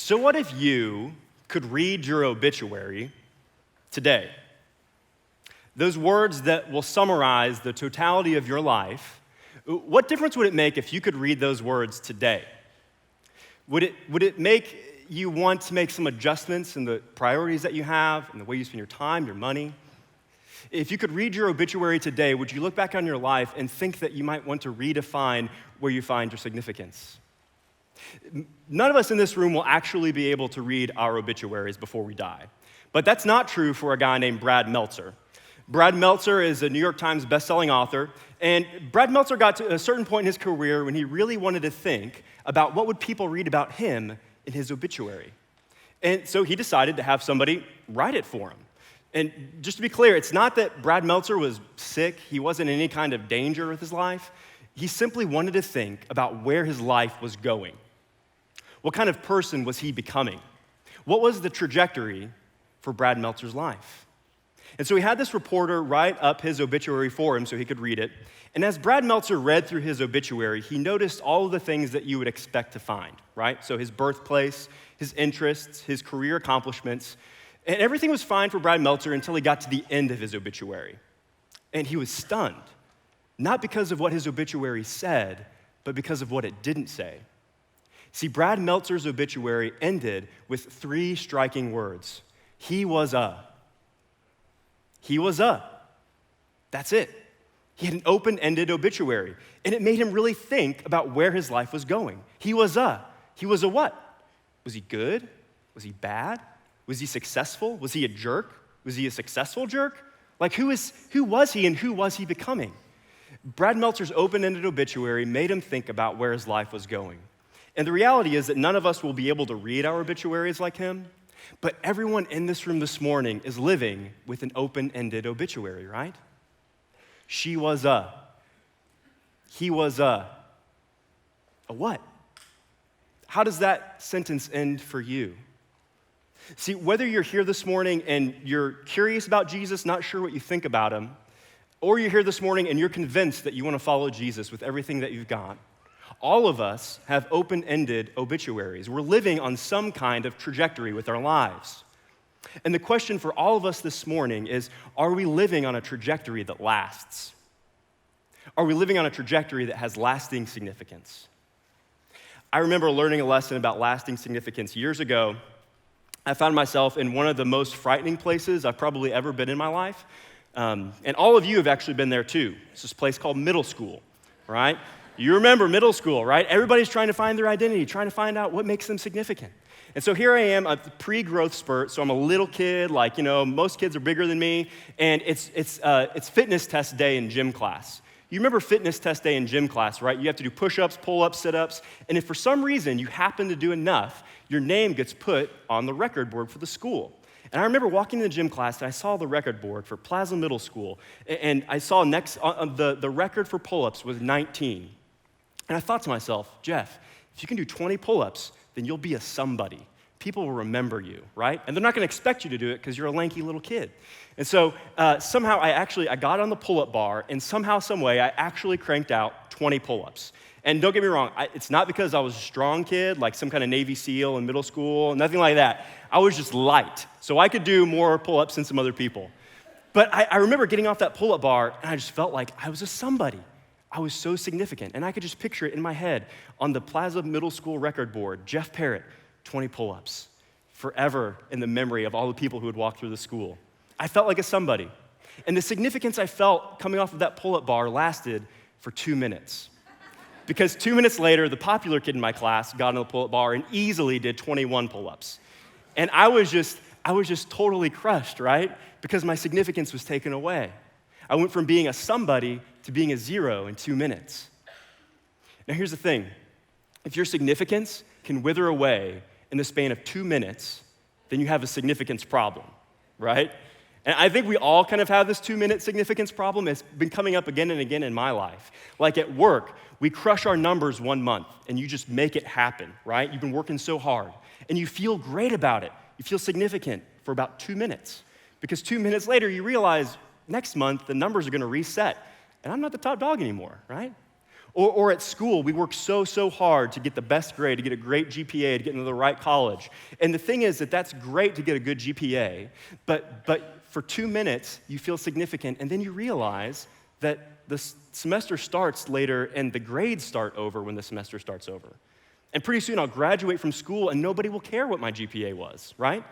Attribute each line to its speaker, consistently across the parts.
Speaker 1: So what if you could read your obituary today? Those words that will summarize the totality of your life, what difference would it make if you could read those words today? Would it make you want to make some adjustments in the priorities that you have, in the way you spend your time, your money? If you could read your obituary today, would you look back on your life and think that you might want to redefine where you find your significance? None of us in this room will actually be able to read our obituaries before we die. But that's not true for a guy named Brad Meltzer. Brad Meltzer is a New York Times bestselling author, and Brad Meltzer got to a certain point in his career when he really wanted to think about what would people read about him in his obituary. And so he decided to have somebody write it for him. And just to be clear, it's not that Brad Meltzer was sick, he wasn't in any kind of danger with his life. He simply wanted to think about where his life was going. What kind of person was he becoming? What was the trajectory for Brad Meltzer's life? And so he had this reporter write up his obituary for him so he could read it. And as Brad Meltzer read through his obituary, he noticed all of the things that you would expect to find, right? So his birthplace, his interests, his career accomplishments, and everything was fine for Brad Meltzer until he got to the end of his obituary. And he was stunned, not because of what his obituary said, but because of what it didn't say. See, Brad Meltzer's obituary ended with 3 striking words. He was a. That's it. He had an open-ended obituary, and it made him really think about where his life was going. He was a what? Was he good? Was he bad? Was he successful? Was he a jerk? Was he a successful jerk? Like, who was he and who was he becoming? Brad Meltzer's open-ended obituary made him think about where his life was going. And the reality is that none of us will be able to read our obituaries like him, but everyone in this room this morning is living with an open-ended obituary, right? She was a. He was a what? How does that sentence end for you? See, whether you're here this morning and you're curious about Jesus, not sure what you think about him, or you're here this morning and you're convinced that you want to follow Jesus with everything that you've got, all of us have open-ended obituaries. We're living on some kind of trajectory with our lives. And the question for all of us this morning is, are we living on a trajectory that lasts? Are we living on a trajectory that has lasting significance? I remember learning a lesson about lasting significance years ago. I found myself in one of the most frightening places I've probably ever been in my life. And all of you have actually been there too. It's this place called middle school, right? You remember middle school, right? Everybody's trying to find their identity, trying to find out what makes them significant. And so here I am at the pre-growth spurt, so I'm a little kid, like, most kids are bigger than me, and it's fitness test day in gym class. You remember fitness test day in gym class, right? You have to do push-ups, pull-ups, sit-ups, and if for some reason you happen to do enough, your name gets put on the record board for the school. And I remember walking in the gym class, and I saw the record board for Plaza Middle School, and I saw next the record for pull-ups was 19. And I thought to myself, Jeff, if you can do 20 pull-ups, then you'll be a somebody. People will remember you, right? And they're not gonna expect you to do it because you're a lanky little kid. And so somehow I got on the pull-up bar, and somehow, some way, I actually cranked out 20 pull-ups. And don't get me wrong, it's not because I was a strong kid, like some kind of Navy SEAL in middle school, nothing like that. I was just light, so I could do more pull-ups than some other people. But I remember getting off that pull-up bar, and I just felt like I was a somebody. I was so significant, and I could just picture it in my head on the Plaza Middle School record board, Jeff Parrett, 20 pull-ups, forever in the memory of all the people who would walk through the school. I felt like a somebody. And the significance I felt coming off of that pull-up bar lasted for 2 minutes. Because 2 minutes later, the popular kid in my class got on the pull-up bar and easily did 21 pull-ups. And I was just totally crushed, right? Because my significance was taken away. I went from being a somebody to being a zero in 2 minutes. Now here's the thing. If your significance can wither away in the span of 2 minutes, then you have a significance problem, right? And I think we all kind of have this 2-minute significance problem. It's been coming up again and again in my life. Like at work, we crush our numbers 1 month, and you just make it happen, right? You've been working so hard, and you feel great about it. You feel significant for about 2 minutes, because 2 minutes later, you realize next month, the numbers are gonna reset, and I'm not the top dog anymore, right? Or at school, we work so hard to get the best grade, to get a great GPA, to get into the right college. And the thing is that that's great to get a good GPA, but for 2 minutes, you feel significant, and then you realize that the semester starts later and the grades start over when the semester starts over. And pretty soon I'll graduate from school and nobody will care what my GPA was, right?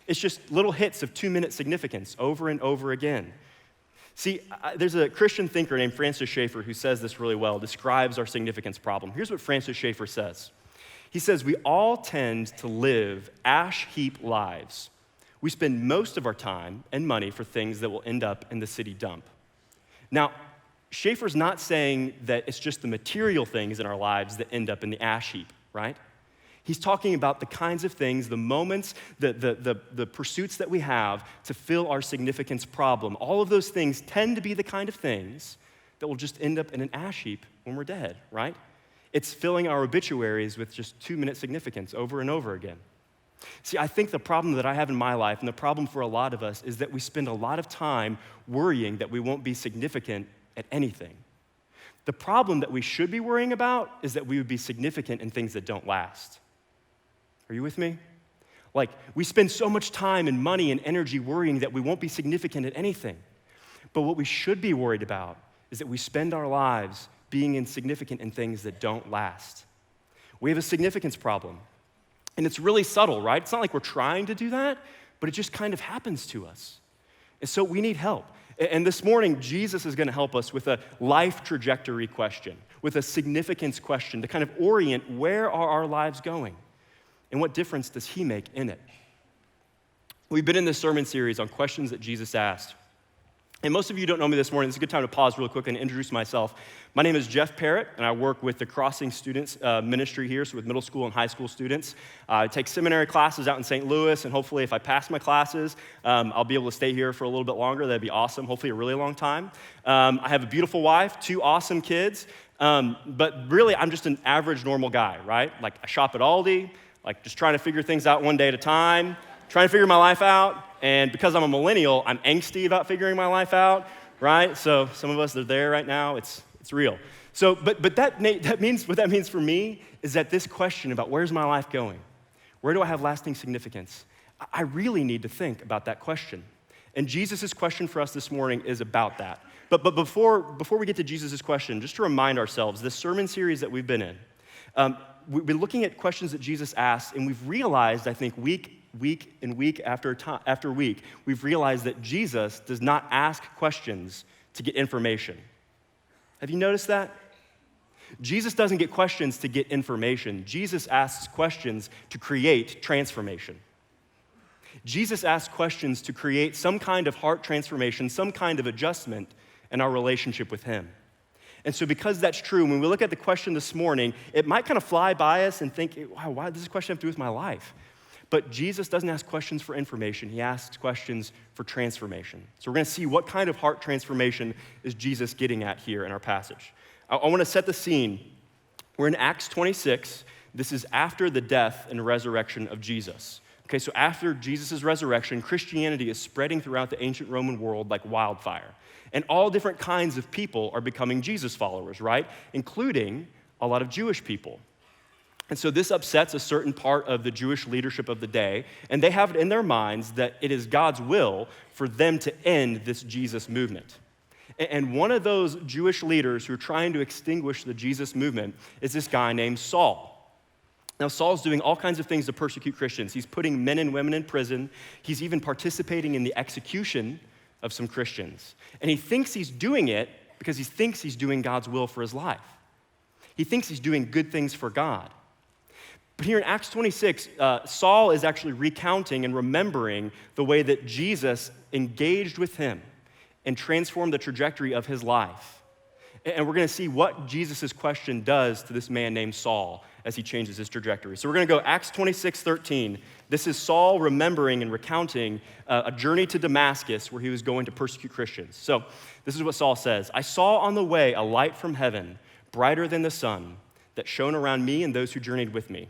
Speaker 1: It's just little hits of 2-minute significance over and over again. See, there's a Christian thinker named Francis Schaeffer who says this really well, describes our significance problem. Here's what Francis Schaeffer says. He says, we all tend to live ash heap lives. We spend most of our time and money for things that will end up in the city dump. Now, Schaeffer's not saying that it's just the material things in our lives that end up in the ash heap, right? He's talking about the kinds of things, the moments, the pursuits that we have to fill our significance problem. All of those things tend to be the kind of things that will just end up in an ash heap when we're dead, right? It's filling our obituaries with just 2-minute significance over and over again. See, I think the problem that I have in my life, and the problem for a lot of us, is that we spend a lot of time worrying that we won't be significant at anything. The problem that we should be worrying about is that we would be significant in things that don't last. Are you with me? Like, we spend so much time and money and energy worrying that we won't be significant at anything. But what we should be worried about is that we spend our lives being insignificant in things that don't last. We have a significance problem. And it's really subtle, right? It's not like we're trying to do that, but it just kind of happens to us. And so we need help. And this morning, Jesus is going to help us with a life trajectory question, with a significance question to kind of orient where are our lives going and what difference does he make in it. We've been in this sermon series on questions that Jesus asked. And most of you don't know me this morning. It's a good time to pause real quick and introduce myself. My name is Jeff Parrett, and I work with the Crossing Students Ministry here, so with middle school and high school students. I take seminary classes out in St. Louis, and hopefully if I pass my classes, I'll be able to stay here for a little bit longer. That'd be awesome, hopefully a really long time. I have a beautiful wife, 2 awesome kids, but really I'm just an average, normal guy, right? Like I shop at Aldi, like just trying to figure things out one day at a time, trying to figure my life out. And because I'm a millennial, I'm angsty about figuring my life out, right? So some of us are there right now. It's real. So, but that means what that means for me is that this question about where's my life going, where do I have lasting significance, I really need to think about that question. And Jesus' question for us this morning is about that. But before we get to Jesus' question, just to remind ourselves, this sermon series that we've been in, we've been looking at questions that Jesus asked, and we've realized, I think, week after week, we've realized that Jesus does not ask questions to get information. Have you noticed that? Jesus doesn't get questions to get information. Jesus asks questions to create transformation. Jesus asks questions to create some kind of heart transformation, some kind of adjustment in our relationship with him. And so because that's true, when we look at the question this morning, it might kind of fly by us and think, wow, why does this question have to do with my life? But Jesus doesn't ask questions for information. He asks questions for transformation. So we're going to see what kind of heart transformation is Jesus getting at here in our passage. I want to set the scene. We're in Acts 26. This is after the death and resurrection of Jesus. Okay, so after Jesus' resurrection, Christianity is spreading throughout the ancient Roman world like wildfire. And all different kinds of people are becoming Jesus followers, right? Including a lot of Jewish people. And so this upsets a certain part of the Jewish leadership of the day, and they have it in their minds that it is God's will for them to end this Jesus movement. And one of those Jewish leaders who are trying to extinguish the Jesus movement is this guy named Saul. Now, Saul's doing all kinds of things to persecute Christians. He's putting men and women in prison. He's even participating in the execution of some Christians. And he thinks he's doing it because he thinks he's doing God's will for his life. He thinks he's doing good things for God. But here in Acts 26, Saul is actually recounting and remembering the way that Jesus engaged with him and transformed the trajectory of his life. And we're going to see what Jesus' question does to this man named Saul as he changes his trajectory. So we're going to go Acts 26:13. This is Saul remembering and recounting a journey to Damascus where he was going to persecute Christians. So this is what Saul says. I saw on the way a light from heaven, brighter than the sun, that shone around me and those who journeyed with me.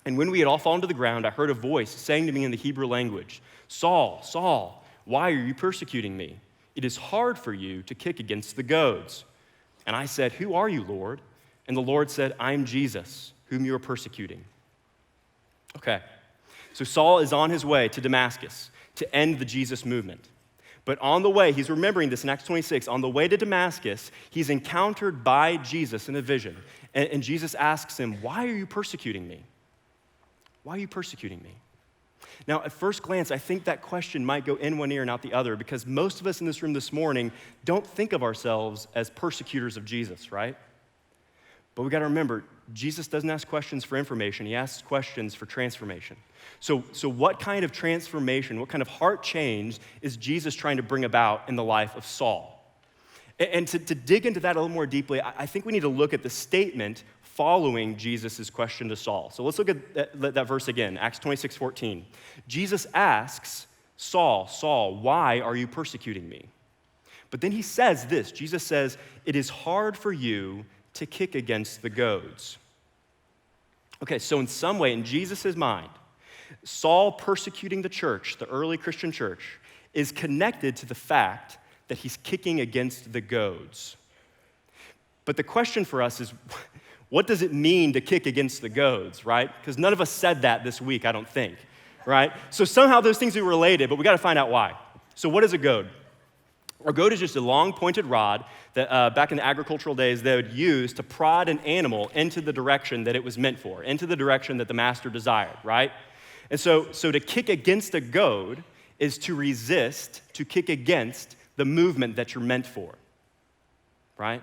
Speaker 1: And when we had all fallen to the ground, I heard a voice saying to me in the Hebrew language, Saul, Saul, why are you persecuting me? It is hard for you to kick against the goads. And I said, 'Who are you, Lord?' And the Lord said, 'I'm Jesus, whom you are persecuting.'" Okay, so Saul is on his way to Damascus to end the Jesus movement. But on the way, he's remembering this in Acts 26, on the way to Damascus, he's encountered by Jesus in a vision. And Jesus asks him, "Why are you persecuting me? Why are you persecuting me?" Now, at first glance, I think that question might go in one ear and out the other, because most of us in this room this morning don't think of ourselves as persecutors of Jesus, right? But we got to remember, Jesus doesn't ask questions for information. He asks questions for transformation. So what kind of transformation, what kind of heart change is Jesus trying to bring about in the life of Saul? And to dig into that a little more deeply, I think we need to look at the statement following Jesus' question to Saul. So let's look at that verse again, Acts 26:14. Jesus asks Saul, "Saul, why are you persecuting me?" But then he says this, Jesus says, "It is hard for you to kick against the goads." Okay, so in some way, in Jesus' mind, Saul persecuting the church, the early Christian church, is connected to the fact that he's kicking against the goads. But the question for us is, what does it mean to kick against the goads, right? Because none of us said that this week, I don't think, right? So somehow those things are related, but we got to find out why. So what is a goad? A goad is just a long pointed rod that back in the agricultural days they would use to prod an animal into the direction that it was meant for, into the direction that the master desired, right? And so to kick against a goad is to resist, to kick against the movement that you're meant for, right?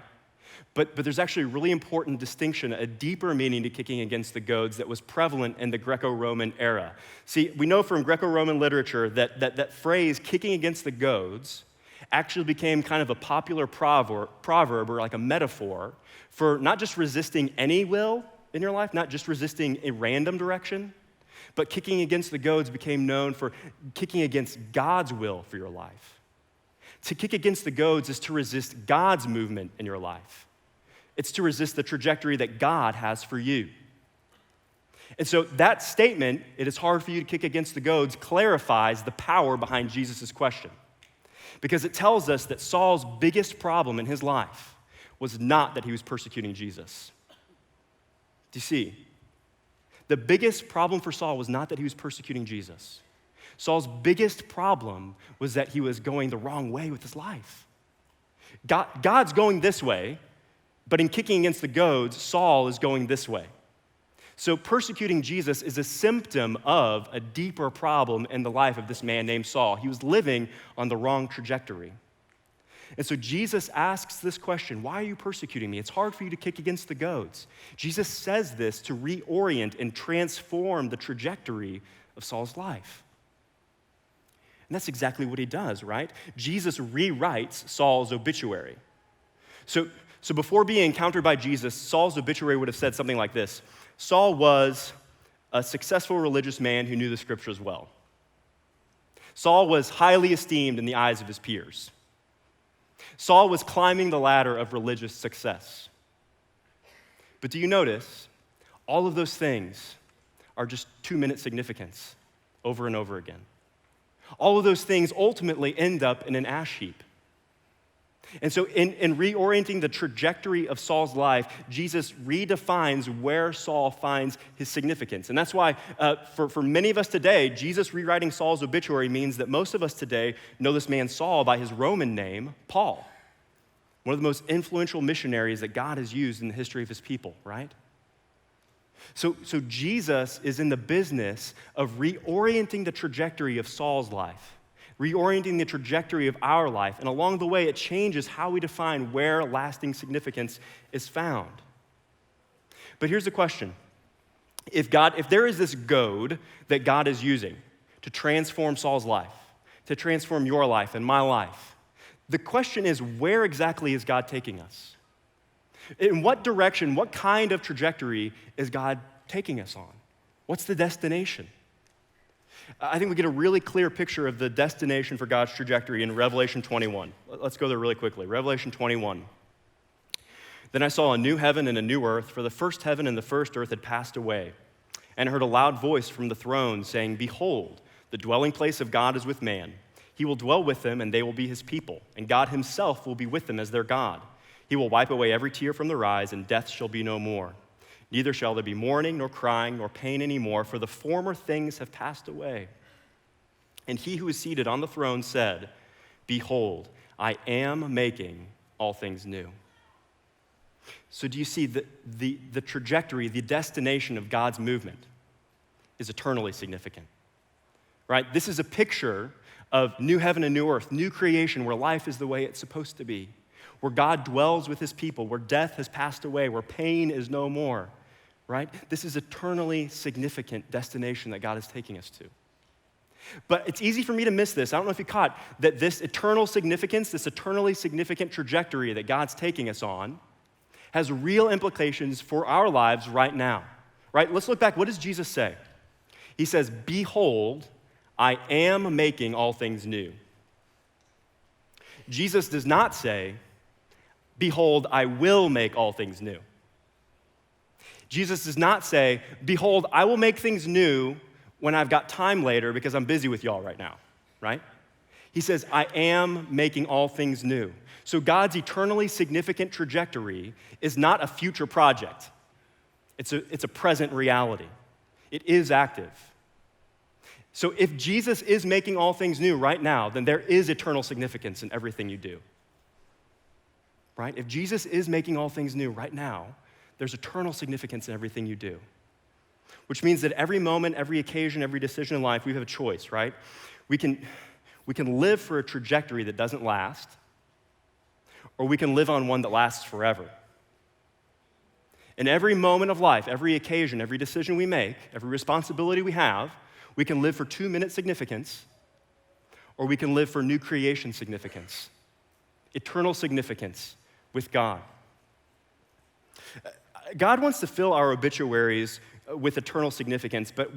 Speaker 1: But there's actually a really important distinction, a deeper meaning to kicking against the goads that was prevalent in the Greco-Roman era. See, we know from Greco-Roman literature that phrase, kicking against the goads, actually became kind of a popular proverb or like a metaphor for not just resisting any will in your life, not just resisting a random direction, but kicking against the goads became known for kicking against God's will for your life. To kick against the goads is to resist God's movement in your life. It's to resist the trajectory that God has for you. And so that statement, "it is hard for you to kick against the goads," clarifies the power behind Jesus' question. Because it tells us that Saul's biggest problem in his life was not that he was persecuting Jesus. Do you see? The biggest problem for Saul was not that he was persecuting Jesus. Saul's biggest problem was that he was going the wrong way with his life. God's going this way, but in kicking against the goads, Saul is going this way. So persecuting Jesus is a symptom of a deeper problem in the life of this man named Saul. He was living on the wrong trajectory. And so Jesus asks this question, "Why are you persecuting me? It's hard for you to kick against the goads." Jesus says this to reorient and transform the trajectory of Saul's life. And that's exactly what he does, right? Jesus rewrites Saul's obituary. So before being encountered by Jesus, Saul's obituary would have said something like this: Saul was a successful religious man who knew the scriptures well. Saul was highly esteemed in the eyes of his peers. Saul was climbing the ladder of religious success. But do you notice, all of those things are just 2-minute significance over and over again. All of those things ultimately end up in an ash heap. And so in reorienting the trajectory of Saul's life, Jesus redefines where Saul finds his significance. And that's why for many of us today, Jesus rewriting Saul's obituary means that most of us today know this man Saul by his Roman name, Paul, one of the most influential missionaries that God has used in the history of his people, right? So Jesus is in the business of reorienting the trajectory of Saul's life, reorienting the trajectory of our life, and along the way, it changes how we define where lasting significance is found. But here's the question. If there is this goad that God is using to transform Saul's life, to transform your life and my life, the question is, where exactly is God taking us? In what direction, what kind of trajectory is God taking us on? What's the destination? I think we get a really clear picture of the destination for God's trajectory in Revelation 21. Let's go there really quickly. Revelation 21. Then I saw a new heaven and a new earth, for the first heaven and the first earth had passed away. And I heard a loud voice from the throne saying, "Behold, the dwelling place of God is with man. He will dwell with them, and they will be his people, and God himself will be with them as their God. He will wipe away every tear from their eyes, and death shall be no more. Neither shall there be mourning, nor crying, nor pain anymore, for the former things have passed away. And he who is seated on the throne said, Behold, I am making all things new. So do you see the trajectory, the destination of God's movement is eternally significant, right? This is a picture of new heaven and new earth, new creation where life is the way it's supposed to be, where God dwells with his people, where death has passed away, where pain is no more, right? This is eternally significant destination that God is taking us to. But it's easy for me to miss this. I don't know if you caught that this eternal significance, this eternally significant trajectory that God's taking us on has real implications for our lives right now, right? Let's look back. What does Jesus say? He says, Behold, I am making all things new. Jesus does not say, Behold, I will make all things new. Jesus does not say, Behold, I will make things new when I've got time later because I'm busy with y'all right now, right? He says, I am making all things new. So God's eternally significant trajectory is not a future project. It's a present reality. It is active. So if Jesus is making all things new right now, then there is eternal significance in everything you do, right? If Jesus is making all things new right now, there's eternal significance in everything you do, which means that every moment, every occasion, every decision in life, we have a choice, right? We can live for a trajectory that doesn't last, or we can live on one that lasts forever. In every moment of life, every occasion, every decision we make, every responsibility we have, we can live for 2-minute significance, or we can live for new creation significance, eternal significance with God. God wants to fill our obituaries with eternal significance, but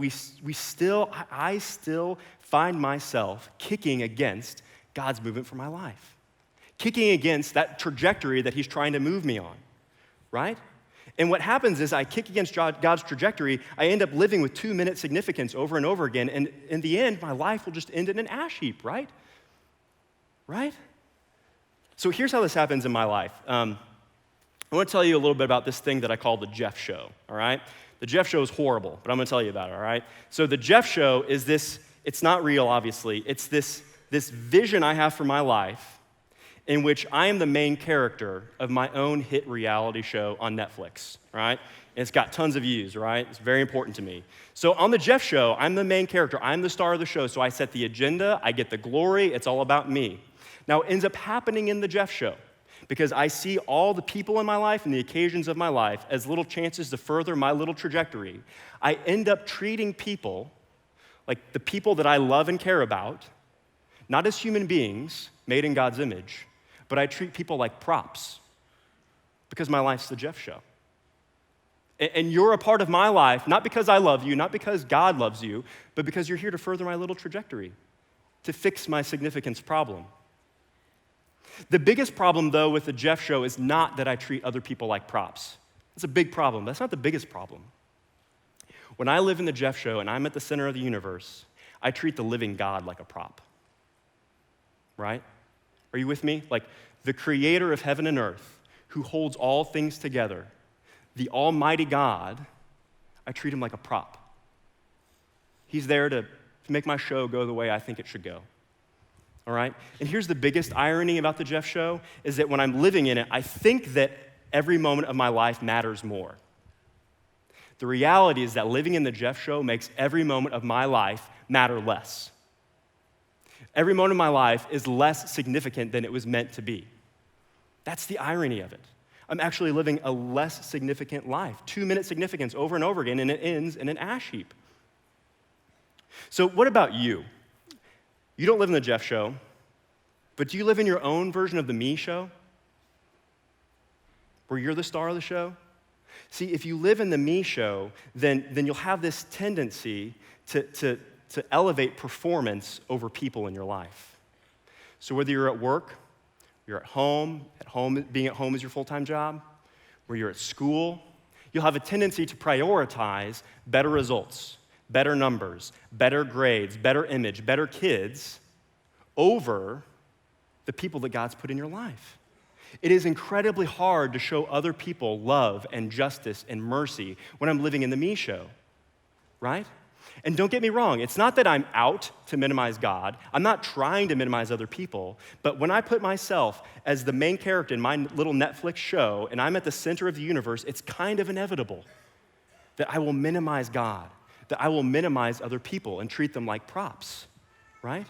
Speaker 1: I still find myself kicking against God's movement for my life, kicking against that trajectory that he's trying to move me on, right? And what happens is I kick against God's trajectory, I end up living with 2-minute significance over and over again, and in the end, my life will just end in an ash heap, right? Right? So here's how this happens in my life. I want to tell you a little bit about this thing that I call the Jeff Show, all right? The Jeff Show is horrible, but I'm going to tell you about it, all right? So the Jeff Show is this, it's not real, obviously. It's this vision I have for my life in which I am the main character of my own hit reality show on Netflix, right? And it's got tons of views, right? It's very important to me. So on the Jeff Show, I'm the main character. I'm the star of the show, so I set the agenda. I get the glory. It's all about me. Now, it ends up happening in the Jeff Show because I see all the people in my life and the occasions of my life as little chances to further my little trajectory. I end up treating people, like the people that I love and care about, not as human beings made in God's image, but I treat people like props because my life's the Jeff Show. And you're a part of my life, not because I love you, not because God loves you, but because you're here to further my little trajectory, to fix my significance problem. The biggest problem, though, with the Jeff Show is not that I treat other people like props. That's a big problem. That's not the biggest problem. When I live in the Jeff Show and I'm at the center of the universe, I treat the living God like a prop, right? Are you with me? Like the creator of heaven and earth, who holds all things together, the almighty God, I treat him like a prop. He's there to make my show go the way I think it should go. All right? And here's the biggest irony about the Jeff Show is that when I'm living in it, I think that every moment of my life matters more. The reality is that living in the Jeff Show makes every moment of my life matter less. Every moment of my life is less significant than it was meant to be. That's the irony of it. I'm actually living a less significant life, 2-minute significance over and over again, and it ends in an ash heap. So what about you? You don't live in the Jeff Show, but do you live in your own version of the me show? Where you're the star of the show? See, if you live in the me show, then you'll have this tendency to elevate performance over people in your life. So whether you're at work, you're at home, being at home is your full-time job, where you're at school, you'll have a tendency to prioritize better results, better numbers, better grades, better image, better kids over the people that God's put in your life. It is incredibly hard to show other people love and justice and mercy when I'm living in the me show, right? And don't get me wrong, it's not that I'm out to minimize God. I'm not trying to minimize other people. But when I put myself as the main character in my little Netflix show and I'm at the center of the universe, it's kind of inevitable that I will minimize God, that I will minimize other people and treat them like props, right?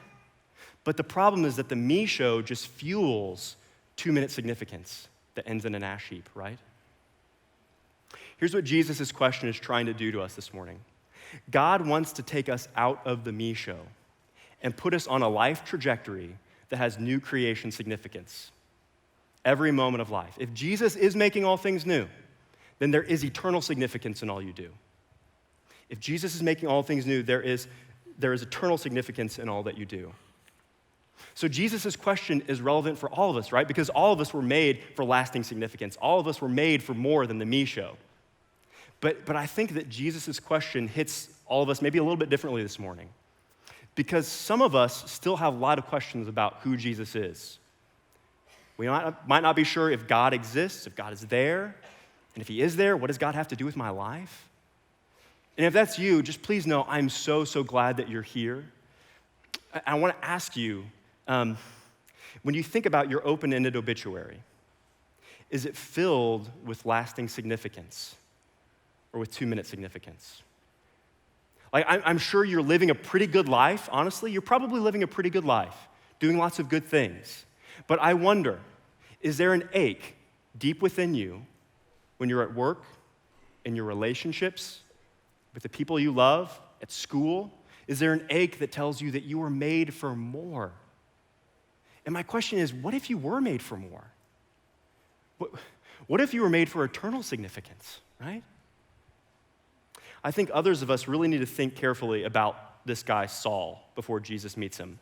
Speaker 1: But the problem is that the me show just fuels 2-minute significance that ends in an ash heap, right? Here's what Jesus' question is trying to do to us this morning. God wants to take us out of the me show and put us on a life trajectory that has new creation significance every moment of life. If Jesus is making all things new, then there is eternal significance in all you do. If Jesus is making all things new, there is eternal significance in all that you do. So Jesus' question is relevant for all of us, right? Because all of us were made for lasting significance. All of us were made for more than the me show. But I think that Jesus' question hits all of us maybe a little bit differently this morning. Because some of us still have a lot of questions about who Jesus is. We might not be sure if God exists, if God is there. And if he is there, what does God have to do with my life? And if that's you, just please know I'm so glad that you're here. I want to ask you, when you think about your open-ended obituary, is it filled with lasting significance or with 2-minute significance? Like, I'm sure you're living a pretty good life, honestly. You're probably living a pretty good life, doing lots of good things. But I wonder, is there an ache deep within you when you're at work, in your relationships, with the people you love, at school? Is there an ache that tells you that you were made for more? And my question is, what if you were made for more? What if you were made for eternal significance, right? I think others of us really need to think carefully about this guy, Saul, before Jesus meets him.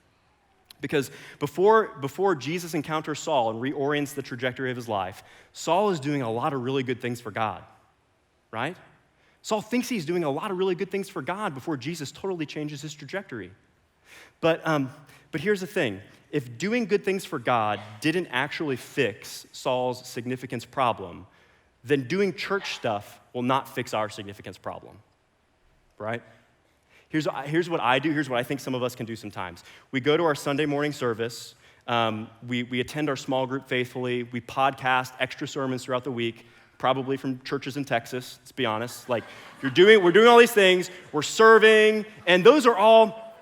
Speaker 1: Because before Jesus encounters Saul and reorients the trajectory of his life, Saul is doing a lot of really good things for God, right? Saul thinks he's doing a lot of really good things for God before Jesus totally changes his trajectory. But here's the thing. If doing good things for God didn't actually fix Saul's significance problem, then doing church stuff will not fix our significance problem, right? Here's what I do. Here's what I think some of us can do sometimes. We go to our Sunday morning service. We attend our small group faithfully. We podcast extra sermons throughout the week, probably from churches in Texas, let's be honest. Like, we're doing all these things. We're serving, and those are all,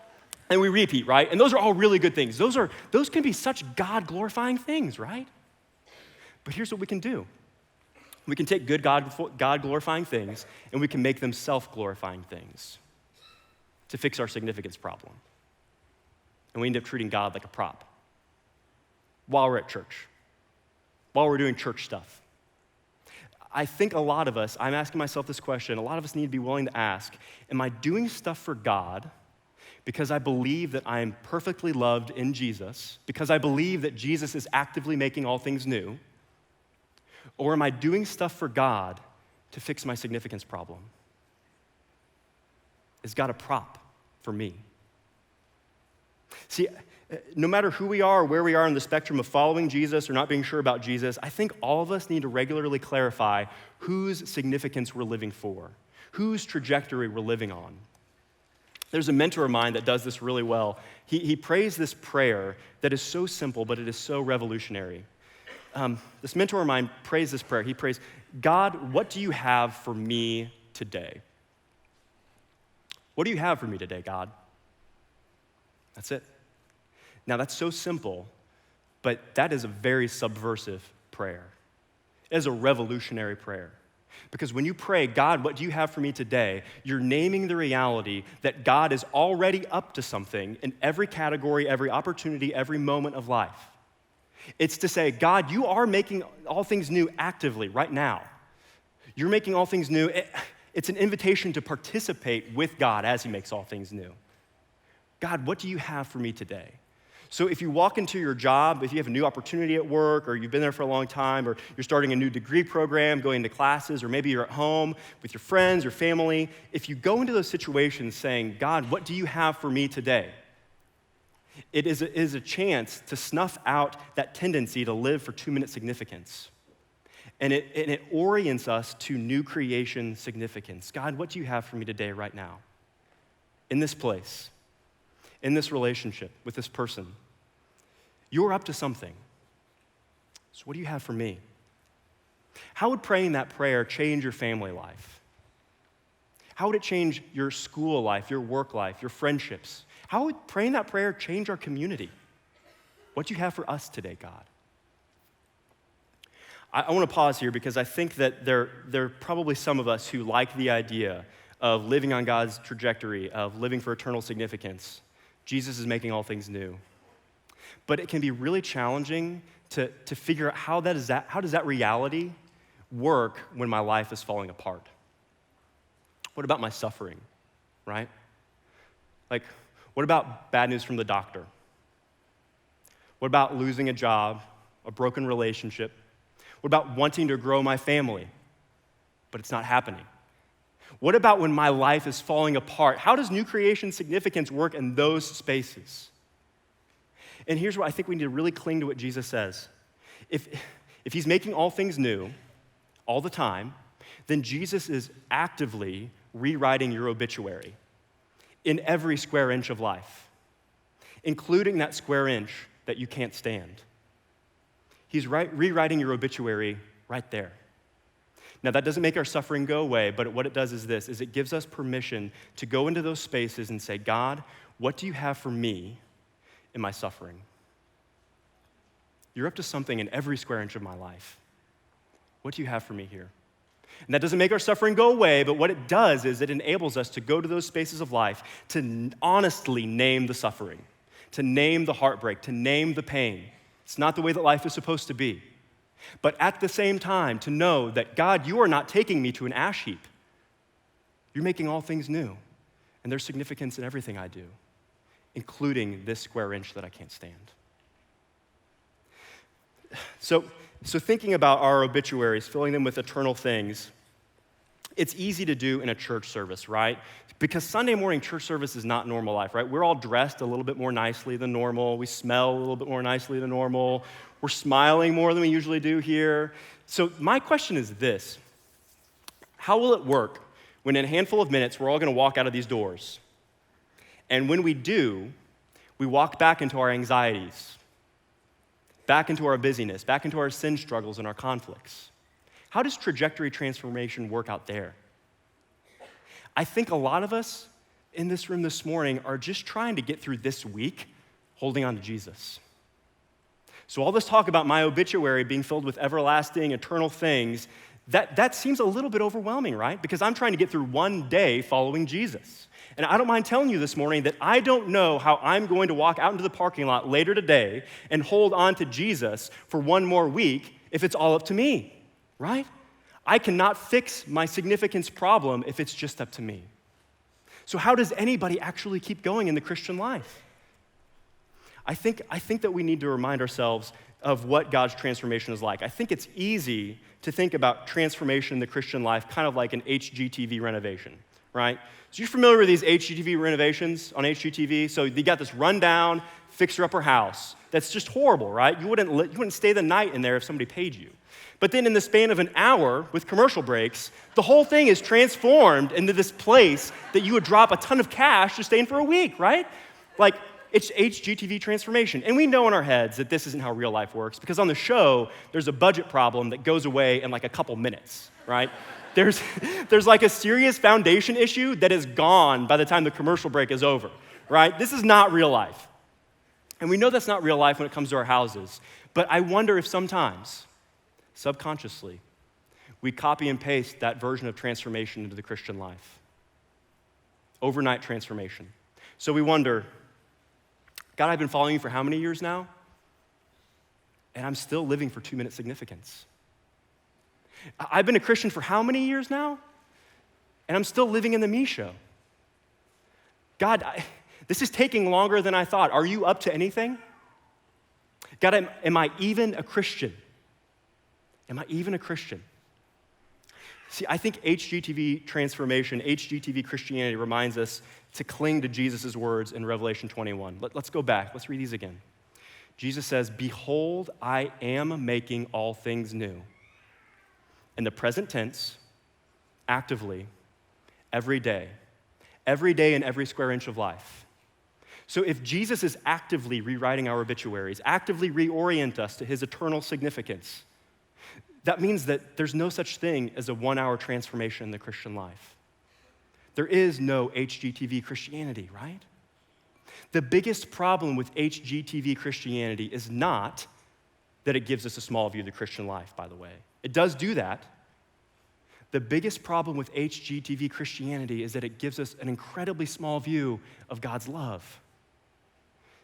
Speaker 1: and we repeat, right? And those are all really good things. Those can be such God-glorifying things, right? But here's what we can do. We can take good God-glorifying things, and we can make them self-glorifying things to fix our significance problem. And we end up treating God like a prop while we're at church, while we're doing church stuff. I think a lot of us, I'm asking myself this question, a lot of us need to be willing to ask, am I doing stuff for God because I believe that I am perfectly loved in Jesus, because I believe that Jesus is actively making all things new, or am I doing stuff for God to fix my significance problem? Is God a prop for me? See, no matter who we are or where we are in the spectrum of following Jesus or not being sure about Jesus, I think all of us need to regularly clarify whose significance we're living for, whose trajectory we're living on. There's a mentor of mine that does this really well. He prays this prayer that is so simple, but it is so revolutionary. This mentor of mine prays this prayer. He prays, God, what do you have for me today? What do you have for me today, God? That's it. Now, that's so simple, but that is a very subversive prayer. It is a revolutionary prayer. Because when you pray, God, what do you have for me today? You're naming the reality that God is already up to something in every category, every opportunity, every moment of life. It's to say, God, you are making all things new actively right now. You're making all things new. It's an invitation to participate with God as he makes all things new. God, what do you have for me today? So if you walk into your job, if you have a new opportunity at work, or you've been there for a long time, or you're starting a new degree program, going to classes, or maybe you're at home with your friends, your family, if you go into those situations saying, God, what do you have for me today? It is a chance to snuff out that tendency to live for 2-minute significance. And it orients us to new creation significance. God, what do you have for me today, right now? In this place, in this relationship with this person. You're up to something. So what do you have for me? How would praying that prayer change your family life? How would it change your school life, your work life, your friendships? How would praying that prayer change our community? What do you have for us today, God? I want to pause here because I think that there are probably some of us who like the idea of living on God's trajectory, of living for eternal significance. Jesus is making all things new. But it can be really challenging to figure out how does that reality work when my life is falling apart? What about my suffering, right? Like, what about bad news from the doctor? What about losing a job, a broken relationship? What about wanting to grow my family, but it's not happening? What about when my life is falling apart? How does new creation significance work in those spaces? And here's where I think we need to really cling to what Jesus says. If he's making all things new all the time, then Jesus is actively rewriting your obituary in every square inch of life, including that square inch that you can't stand. He's rewriting your obituary right there. Now, that doesn't make our suffering go away, but what it does is this, is it gives us permission to go into those spaces and say, God, what do you have for me in my suffering? You're up to something in every square inch of my life. What do you have for me here? And that doesn't make our suffering go away, but what it does is it enables us to go to those spaces of life to honestly name the suffering, to name the heartbreak, to name the pain. It's not the way that life is supposed to be. But at the same time, to know that, God, you are not taking me to an ash heap. You're making all things new. And there's significance in everything I do, including this square inch that I can't stand. So thinking about our obituaries, filling them with eternal things, it's easy to do in a church service, right? Because Sunday morning church service is not normal life, right? We're all dressed a little bit more nicely than normal. We smell a little bit more nicely than normal. We're smiling more than we usually do here. So my question is this: how will it work when in a handful of minutes we're all going to walk out of these doors? And when we do, we walk back into our anxieties, back into our busyness, back into our sin struggles and our conflicts. How does trajectory transformation work out there? I think a lot of us in this room this morning are just trying to get through this week holding on to Jesus. So all this talk about my obituary being filled with everlasting, eternal things, that seems a little bit overwhelming, right? Because I'm trying to get through one day following Jesus. And I don't mind telling you this morning that I don't know how I'm going to walk out into the parking lot later today and hold on to Jesus for one more week if it's all up to me, right? I cannot fix my significance problem if it's just up to me. So how does anybody actually keep going in the Christian life? I think that we need to remind ourselves of what God's transformation is like. I think it's easy to think about transformation in the Christian life kind of like an HGTV renovation, right? So you're familiar with these HGTV renovations on HGTV? So you got this rundown, fixer-upper house. That's just horrible, right? You wouldn't stay the night in there if somebody paid you. But then in the span of an hour with commercial breaks, the whole thing is transformed into this place that you would drop a ton of cash to stay in for a week, right? Like, it's HGTV transformation. And we know in our heads that this isn't how real life works, because on the show, there's a budget problem that goes away in like a couple minutes, right? There's like a serious foundation issue that is gone by the time the commercial break is over, right? This is not real life. And we know that's not real life when it comes to our houses. But I wonder if sometimes, subconsciously, we copy and paste that version of transformation into the Christian life. Overnight transformation. So we wonder, God, I've been following you for how many years now? And I'm still living for 2-minute significance. I've been a Christian for how many years now? And I'm still living in the me show. God, this is taking longer than I thought. Are you up to anything? God, am I even a Christian? Am I even a Christian? See, I think HGTV transformation, HGTV Christianity reminds us to cling to Jesus' words in Revelation 21. Let's go back. Let's read these again. Jesus says, "Behold, I am making all things new." In the present tense, actively, every day in every square inch of life. So if Jesus is actively rewriting our obituaries, actively reorient us to his eternal significance, that means that there's no such thing as a 1-hour transformation in the Christian life. There is no HGTV Christianity, right? The biggest problem with HGTV Christianity is not that it gives us a small view of the Christian life, by the way. It does do that. The biggest problem with HGTV Christianity is that it gives us an incredibly small view of God's love.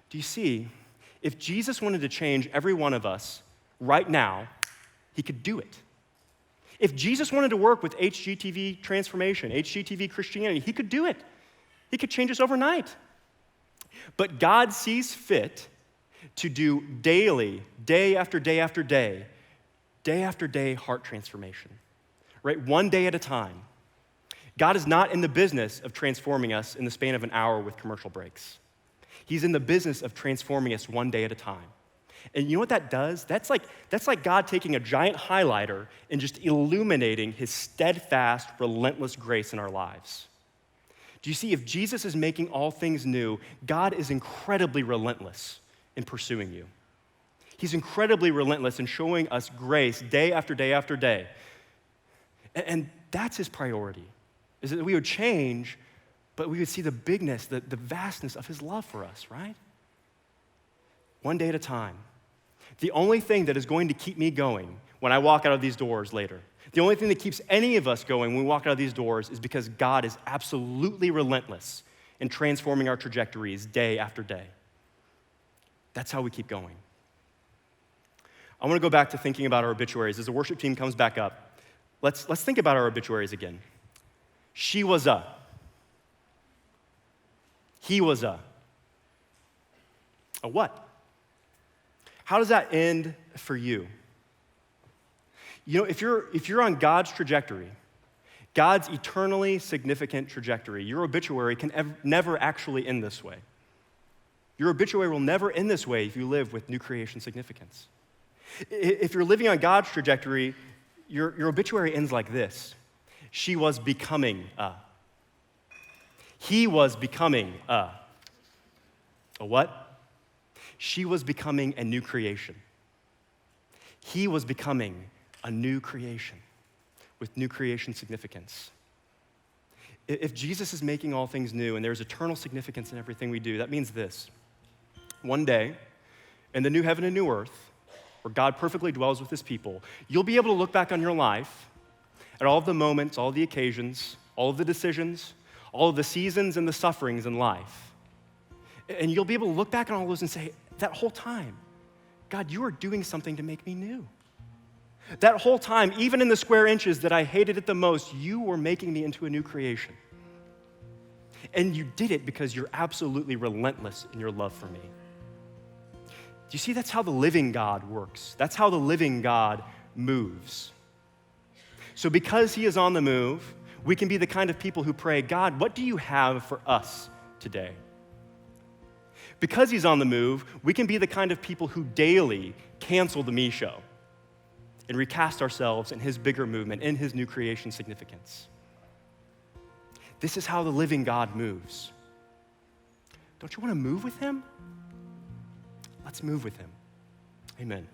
Speaker 1: Do you see, if Jesus wanted to change every one of us right now, he could do it. If Jesus wanted to work with HGTV transformation, HGTV Christianity, he could do it. He could change us overnight. But God sees fit to do daily, day after day after day after day heart transformation, right? One day at a time. God is not in the business of transforming us in the span of an hour with commercial breaks. He's in the business of transforming us one day at a time. And you know what that does? That's like God taking a giant highlighter and just illuminating his steadfast, relentless grace in our lives. Do you see, if Jesus is making all things new, God is incredibly relentless in pursuing you. He's incredibly relentless in showing us grace day after day after day. And that's his priority, is that we would change, but we would see the bigness, the vastness of his love for us, right? One day at a time. The only thing that is going to keep me going when I walk out of these doors later, the only thing that keeps any of us going when we walk out of these doors is because God is absolutely relentless in transforming our trajectories day after day. That's how we keep going. I want to go back to thinking about our obituaries. As the worship team comes back up, let's think about our obituaries again. She was a. He was a. A what? How does that end for you? You know, if you're on God's trajectory, God's eternally significant trajectory, your obituary can never actually end this way. Your obituary will never end this way if you live with new creation significance. If you're living on God's trajectory, your obituary ends like this. She was becoming a. He was becoming a. A what? She was becoming a new creation. He was becoming a new creation with new creation significance. If Jesus is making all things new and there's eternal significance in everything we do, that means this. One day, in the new heaven and new earth, where God perfectly dwells with his people, you'll be able to look back on your life at all of the moments, all of the occasions, all of the decisions, all of the seasons and the sufferings in life. And you'll be able to look back on all those and say, that whole time, God, you are doing something to make me new. That whole time, even in the square inches that I hated it the most, you were making me into a new creation. And you did it because you're absolutely relentless in your love for me. Do you see, that's how the living God works. That's how the living God moves. So because he is on the move, we can be the kind of people who pray, God, what do you have for us today? Because he's on the move, we can be the kind of people who daily cancel the me show and recast ourselves in his bigger movement, in his new creation significance. This is how the living God moves. Don't you want to move with him? Let's move with him. Amen.